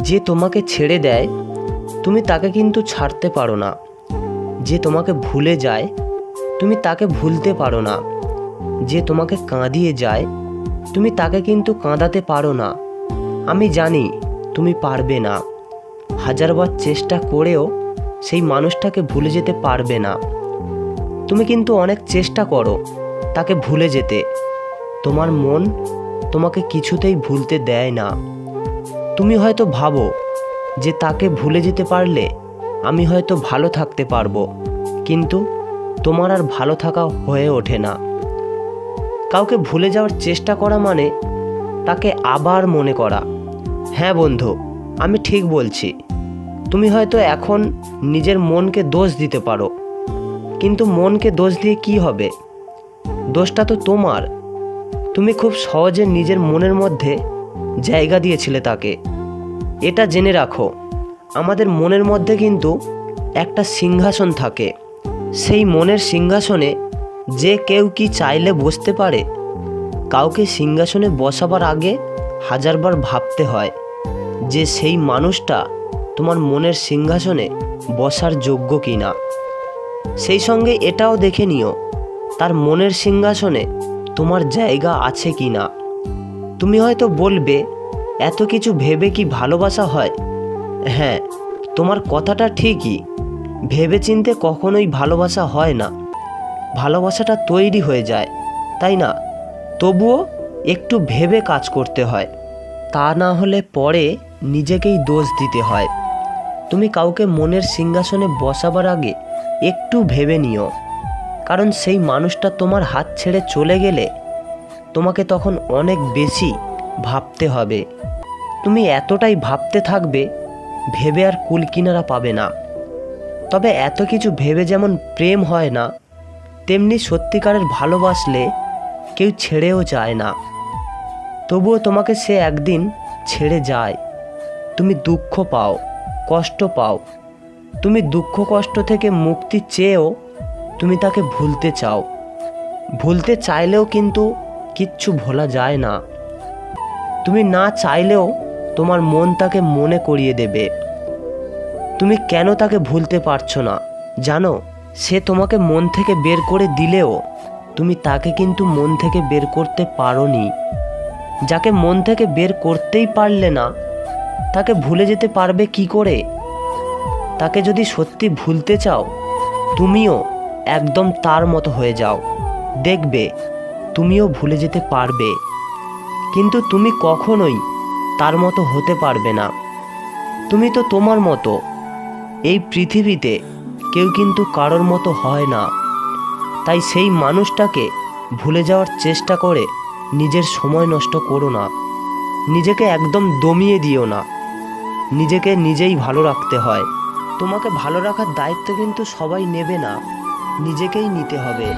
যে তোমাকে ছেড়ে দেয় তুমি তাকে কিন্তু ছাড়তে পারো না। যে তোমাকে ভুলে যায় তুমি তাকে ভুলতে পারো না। যে তোমাকে কাঁদিয়ে যায় তুমি তাকে কিন্তু কাঁদাতে পারো না। আমি জানি তুমি পারবে না, হাজারবার চেষ্টা করেও সেই মানুষটাকে ভুলে যেতে পারবে না। তুমি কিন্তু অনেক চেষ্টা করো তাকে ভুলে যেতে, তোমার মন তোমাকে কিছুতেই ভুলতে দেয় না। তুমি হয়তো ভাবো যে তাকে ভুলে যেতে পারলে আমি হয়তো ভালো থাকতে পারবো, কিন্তু তোমার আর ভালো থাকা হয়ে ওঠে না। কাউকে ভুলে যাওয়ার চেষ্টা করা মানে তাকে আবার মনে করা। হ্যাঁ বন্ধু, আমি ঠিক বলছি। তুমি হয়তো এখন নিজের মনকে দোষ দিতে পারো, কিন্তু মনকে দোষ দিয়ে কি হবে? দোষটা তো তোমার। তুমি খুব সহজে নিজের মনের মধ্যে জায়গা দিয়েছিলে তাকে। এটা জেনে রাখো, আমাদের মনের মধ্যে কিন্তু একটা সিংহাসন থাকে। সেই মনের সিংহাসনে যে কেউ কি চাইলে বসতে পারে? কাউকে সিংহাসনে বসাবার আগে হাজারবার ভাবতে হয় যে সেই মানুষটা তোমার মনের সিংহাসনে বসার যোগ্য কি না। সেই সঙ্গে এটাও দেখে নিও তার মনের সিংহাসনে তোমার জায়গা আছে কি না। তুমি হয়তো বলবে, এত কিছু ভেবে কি ভালোবাসা হয়? হ্যাঁ, তোমার কথাটা ঠিকই। ভেবেচিন্তে কখনোই ভালোবাসা হয় না। ভালোবাসাটা তৈরি হয়ে যায়, তাই না? তবুও একটু ভেবে কাজ করতে হয়, তা না হলে পরে নিজেকেই দোষ দিতে হয়। তুমি কাউকে মনের সিংহাসনে বসাবার আগে একটু ভেবে নিও, কারণ সেই মানুষটা তোমার হাত ছেড়ে চলে গেলে তোমাকে তখন অনেক বেশি ভাবতে হবে। তুমি এতটাই ভাবতে থাকবে, ভেবে আর কুল কিনারা পাবে না। তবে এত কিছু ভেবে যেমন প্রেম হয় না, তেমনি সত্যিকারের ভালোবাসলে কেউ ছেড়েও যায় না। তবুও তোমাকে সে একদিন ছেড়ে যায়। তুমি দুঃখ পাও, কষ্ট পাও। তুমি দুঃখ কষ্ট থেকে মুক্তি চেয়েও তুমি তাকে ভুলতে চাও। ভুলতে চাইলেও কিন্তু কিচ্ছু ভোলা যায় না। তুমি না চাইলেও তোমার মন তাকে মনে করিয়ে দেবে। তুমি কেন তাকে ভুলতে পারছো না জানো? সে তোমাকে মন থেকে বের করে দিলেও তুমি তাকে কিন্তু মন থেকে বের করতে পারোনি। যাকে মন থেকে বের করতেই পারলে না তাকে ভুলে যেতে পারবে কি করে? তাকে যদি সত্যি ভুলতে চাও, তুমিও একদম তার মতো হয়ে যাও, দেখবে তুমিও ভুলে যেতে পারবে। কিন্তু তুমি কখনোই তার মতো হতে পারবে না। তুমি তো তোমার মতো। এই পৃথিবীতে কেউ কিন্তু কারোর মতো হয় না। তাই সেই মানুষটাকে ভুলে যাওয়ার চেষ্টা করে নিজের সময় নষ্ট করো না। নিজেকে একদম দমিয়ে দিও না। নিজেকে নিজেই ভালো রাখতে হয়। তোমাকে ভালো রাখার দায়িত্ব কিন্তু সবাই নেবে না, নিজেকেই নিতে হবে।